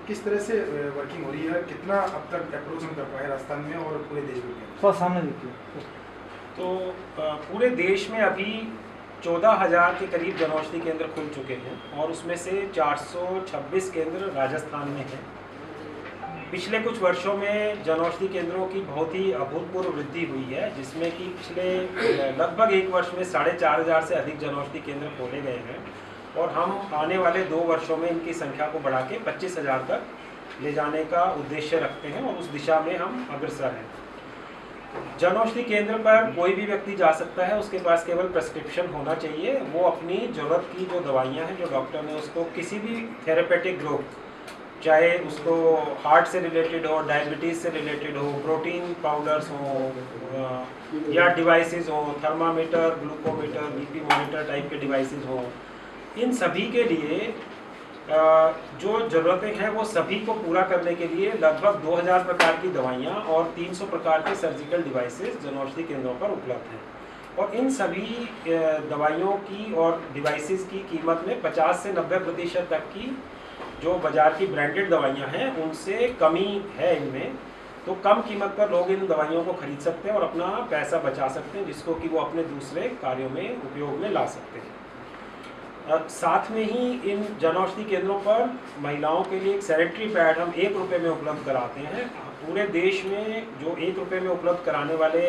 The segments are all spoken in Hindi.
किस तरह से वर्किंग हो रही है, कितना अब तक अप्रोच हम कर पाए राजस्थान में और पूरे देश में? थोड़ा सामने देखिए। तो पूरे देश में अभी 14,000 के करीब जनौषधि केंद्र खुल चुके हैं और उसमें से 426 केंद्र राजस्थान में हैं। पिछले कुछ वर्षों में जनौषधि केंद्रों की बहुत ही अभूतपूर्व वृद्धि हुई है, जिसमें कि पिछले लगभग एक वर्ष में 4,500 से अधिक जनौषधि केंद्र खोले गए हैं और हम आने वाले 2 वर्षों में इनकी संख्या को बढ़ा के 25,000 तक ले जाने का उद्देश्य रखते हैं और उस दिशा में हम अग्रसर हैं। जनौषधि केंद्र पर कोई भी व्यक्ति जा सकता है, उसके पास केवल प्रेस्क्रिप्शन होना चाहिए। वो अपनी ज़रूरत की जो दवाइयाँ हैं, जो डॉक्टर ने उसको किसी भी थेरेपेटिक ग्रुप, चाहे उसको हार्ट से रिलेटेड हो, डायबिटीज़ से रिलेटेड हो, प्रोटीन पाउडर्स हो या डिवाइसेस हो, thermometer, glucometer, BP monitor type के डिवाइसेस हो, इन सभी के लिए जो ज़रूरतें हैं वो सभी को पूरा करने के लिए लगभग 2000 प्रकार की दवाइयाँ और 300 प्रकार के सर्जिकल डिवाइसेस जनौषधि केंद्रों पर उपलब्ध हैं। और इन सभी दवाइयों की और डिवाइसेस की कीमत में 50 से 90% तक की जो बाज़ार की ब्रांडेड दवाइयाँ हैं उनसे कमी है इनमें। तो कम कीमत पर लोग इन दवाइयों को खरीद सकते हैं और अपना पैसा बचा सकते हैं, जिसको कि वो अपने दूसरे कार्यों में उपयोग में ला सकते हैं। साथ में ही इन जनौषधि केंद्रों पर महिलाओं के लिए एक सैनिटरी पैड हम 1 रुपये में उपलब्ध कराते हैं। पूरे देश में जो 1 रुपये में उपलब्ध कराने वाले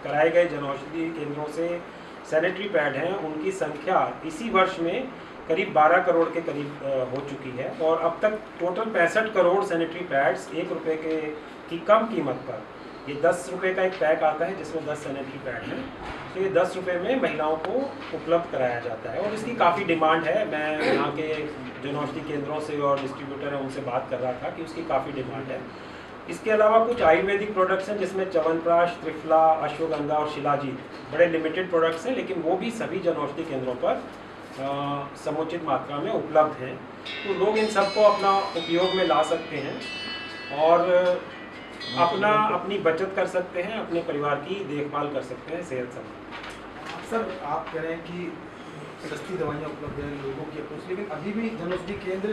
कराए गए जनौषधि केंद्रों से सैनिटरी पैड हैं, उनकी संख्या इसी वर्ष में करीब 12 करोड़ के करीब हो चुकी है और अब तक टोटल 65 करोड़ सैनिटरी पैड्स 1 रुपये की कम कीमत पर, ये 10 रुपये का एक पैक आता है जिसमें 10 सैनिटरी पैड हैं, तो ये 10 रुपये में महिलाओं को उपलब्ध कराया जाता है और इसकी काफ़ी डिमांड है। मैं यहाँ के जनौषधि केंद्रों से और डिस्ट्रीब्यूटर हैं उनसे बात कर रहा था कि उसकी काफ़ी डिमांड है। इसके अलावा कुछ आयुर्वेदिक प्रोडक्ट्स हैं जिसमें च्यवनप्राश, त्रिफला, अश्वगंधा और शिलाजीत बड़े लिमिटेड प्रोडक्ट्स हैं, लेकिन वो भी सभी जनौषधि केंद्रों पर समुचित मात्रा में उपलब्ध हैं। तो लोग इन सबको अपना उपयोग में ला सकते हैं और अपनी बचत कर सकते हैं, अपने परिवार की देखभाल कर सकते हैं सेहत संबंधी। सर, आप कह रहे हैं कि सस्ती दवाइयाँ उपलब्ध हैं लोगों की अप्रोच, लेकिन अभी भी जनौषधि केंद्र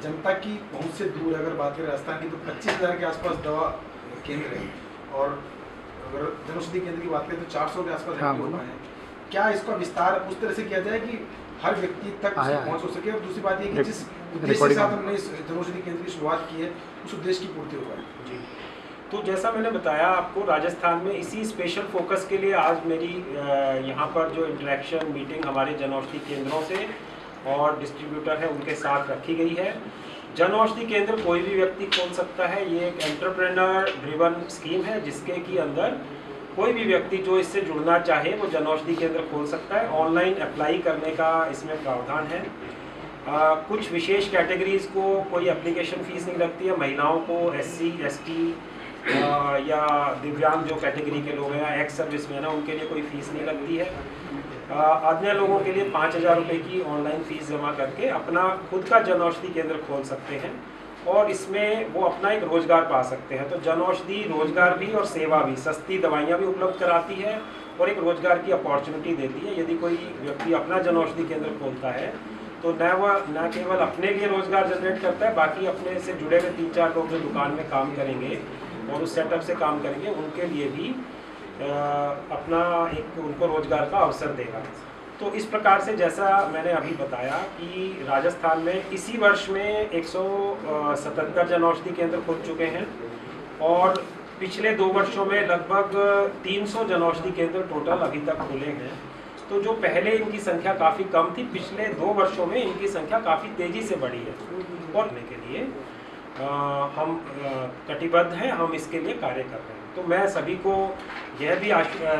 जनता की पहुंच से दूर है। अगर बात करें राजस्थान की तो 25,000 के आसपास दवा केंद्र है और अगर जनौषधि केंद्र की बात करें तो 400 के आसपास एक्टिव हो गए हैं। क्या इसका विस्तार उस तरह से किया जाए कि हर व्यक्ति तक पहुँच हो सके? और दूसरी बात ये कि जिस उद्देश्य के साथ हमने इस जनौषधि केंद्र की शुरुआत की है उस उद्देश्य की पूर्ति हो पाए। जी, तो जैसा मैंने बताया आपको, राजस्थान में इसी स्पेशल फोकस के लिए आज मेरी यहाँ पर जो इंटरेक्शन मीटिंग हमारे जनौषधि केंद्रों से और डिस्ट्रीब्यूटर है उनके साथ रखी गई है। जनौषधि केंद्र कोई भी व्यक्ति खोल सकता है। ये एक एंटरप्रेन्योर ड्रिवन स्कीम है जिसके की अंदर कोई भी व्यक्ति जो इससे जुड़ना चाहे वो जनौषधि केंद्र खोल सकता है। ऑनलाइन अप्लाई करने का इसमें प्रावधान है। कुछ विशेष कैटेगरीज को कोई एप्लीकेशन फ़ीस नहीं लगती है। महिलाओं को, SC, ST या दिव्यांग जो कैटेगरी के लोग हैं, एक्स सर्विसमैन है, उनके लिए कोई फ़ीस नहीं लगती है। अन्य लोगों के लिए 5,000 रुपये की ऑनलाइन फ़ीस जमा करके अपना खुद का जनौषधि केंद्र खोल सकते हैं और इसमें वो अपना एक रोज़गार पा सकते हैं। तो जनौषधि रोज़गार भी और सेवा भी, सस्ती दवाइयाँ भी उपलब्ध कराती है और एक रोज़गार की अपॉर्चुनिटी देती है। यदि कोई व्यक्ति अपना जनौषधि केंद्र खोलता है तो न केवल अपने लिए रोज़गार जनरेट करता है, बाकी अपने से जुड़े हुए 3-4 लोग जो दुकान में काम करेंगे और उस सेटअप से काम करेंगे उनके लिए भी अपना एक उनको रोज़गार का अवसर देगा। तो इस प्रकार से जैसा मैंने अभी बताया कि राजस्थान में इसी वर्ष में 177 जनौषधि केंद्र खुल चुके हैं और पिछले 2 वर्षों में लगभग 300 जनौषधि केंद्र टोटल अभी तक खुले हैं। तो जो पहले इनकी संख्या काफ़ी कम थी, पिछले 2 वर्षों में इनकी संख्या काफ़ी तेज़ी से बढ़ी है और के लिए हम कटिबद्ध हैं, हम इसके लिए कार्य कर रहे हैं। तो मैं सभी को यह भी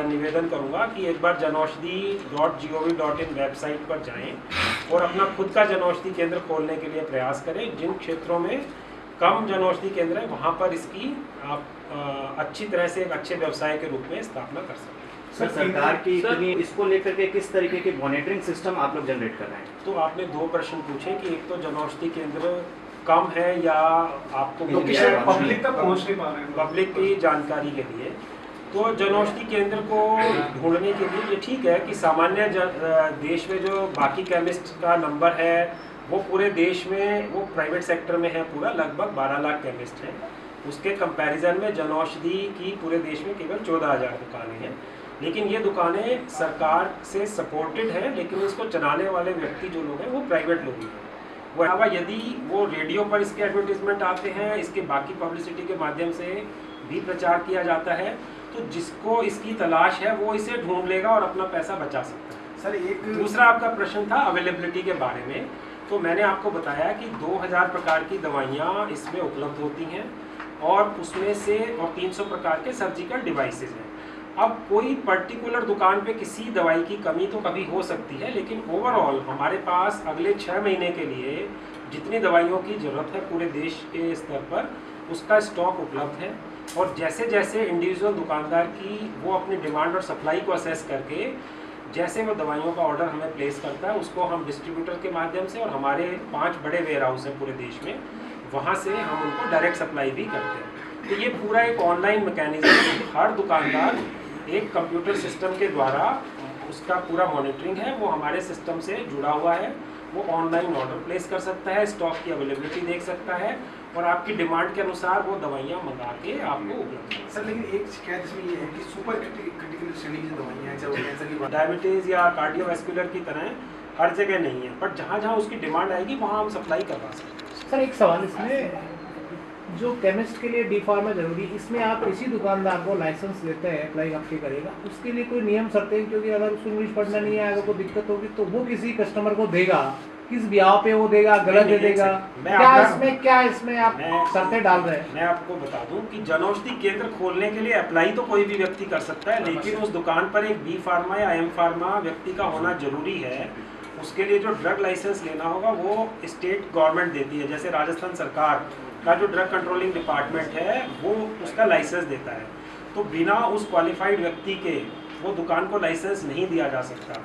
निवेदन करूंगा कि एक बार जनौषधि.gov.in वेबसाइट पर जाएं और अपना खुद का जनौषधि केंद्र खोलने के लिए प्रयास करें। जिन क्षेत्रों में कम जनौषधि केंद्र है वहाँ पर इसकी आप अच्छी तरह से एक अच्छे व्यवसाय के रूप में स्थापना कर सकते हैं। सर, सरकार की इसको लेकर के किस तरीके के मॉनिटरिंग सिस्टम आप लोग जनरेट कर रहे हैं? तो आपने 2 प्रश्न पूछे कि एक तो जनौषधि केंद्र कम है या आपको पब्लिक तक पहुंच नहीं पा रहे हैं, पब्लिक की जानकारी के लिए। तो जनौषधि केंद्र को ढूंढने के लिए ये ठीक है कि सामान्य देश में जो बाकी केमिस्ट का नंबर है वो पूरे देश में वो प्राइवेट सेक्टर में है पूरा, लगभग 12 लाख केमिस्ट हैं। उसके कंपैरिजन में जनौषधि की पूरे देश में केवल 14,000 दुकानें हैं। लेकिन ये दुकानें सरकार से सपोर्टेड हैं, लेकिन इसको चलाने वाले व्यक्ति जो लोग हैं वो प्राइवेट लोग हैं। वो अलावा यदि वो रेडियो पर इसके एडवर्टीजमेंट आते हैं, इसके बाकी पब्लिसिटी के माध्यम से भी प्रचार किया जाता है, तो जिसको इसकी तलाश है वो इसे ढूंढ लेगा और अपना पैसा बचा सकता है। सर एक दूसरा आपका प्रश्न था अवेलेबिलिटी के बारे में, तो मैंने आपको बताया कि 2000 प्रकार की दवाइयाँ इसमें उपलब्ध होती हैं और उसमें से 300 प्रकार के सर्जिकल डिवाइसेज हैं। अब कोई पर्टिकुलर दुकान पे किसी दवाई की कमी तो कभी हो सकती है, लेकिन ओवरऑल हमारे पास अगले 6 महीने के लिए जितनी दवाइयों की ज़रूरत है पूरे देश के स्तर पर उसका स्टॉक उपलब्ध है। और जैसे जैसे इंडिविजुअल दुकानदार की वो अपनी डिमांड और सप्लाई को असेस करके जैसे वो दवाइयों का ऑर्डर हमें प्लेस करता है, उसको हम डिस्ट्रीब्यूटर के माध्यम से और हमारे 5 बड़े वेयर हाउस हैं पूरे देश में, वहाँ से हम उनको डायरेक्ट सप्लाई भी करते हैं। तो ये पूरा एक ऑनलाइन मैकेनिज्म, हर दुकानदार एक कंप्यूटर सिस्टम के द्वारा उसका पूरा मॉनिटरिंग है, वो हमारे सिस्टम से जुड़ा हुआ है। वो ऑनलाइन ऑर्डर प्लेस कर सकता है, स्टॉक की अवेलेबिलिटी देख सकता है और आपकी डिमांड के अनुसार वो दवाइयाँ मंगा के आपको उपलब्ध है। सर लेकिन एक शिकायत इसमें ये है कि सुपर क्रिटिकल श्रेणी की जो दवाइयाँ हैं, चाहे वो कैंसर की डायबिटीज़ या कार्डियोवैस्कुलर की तरह हर जगह नहीं है, बट जहाँ जहाँ उसकी डिमांड आएगी वहाँ हम सप्लाई करवा सकते हैं। सर एक सवाल इसमें, जो केमिस्ट के लिए डी फार्मा जरूरी, इसमें आप किसी दुकानदार को लाइसेंस लेते हैं, अप्लाई आपके करेगा, उसके लिए कोई नियम शर्तें हैं? क्योंकि अगर उसको इंग्लिश पढ़ना नहीं आएगा, कोई दिक्कत होगी तो वो किसी कस्टमर को देगा, किस ब्याह पे वो देगा, गलत दे देगा, क्या इसमें आप शर्तें डाल रहे हैं? मैं आपको बता दूं कि जनौषधि केंद्र खोलने के लिए अप्लाई तो कोई भी व्यक्ति कर सकता है, लेकिन उस दुकान पर एक बी फार्मा या एम फार्मा व्यक्ति का होना जरूरी है। उसके लिए जो ड्रग लाइसेंस लेना होगा वो स्टेट गवर्नमेंट देती है, जैसे राजस्थान सरकार का जो ड्रग कंट्रोलिंग डिपार्टमेंट है वो उसका लाइसेंस देता है। तो बिना उस क्वालिफाइड व्यक्ति के वो दुकान को लाइसेंस नहीं दिया जा सकता।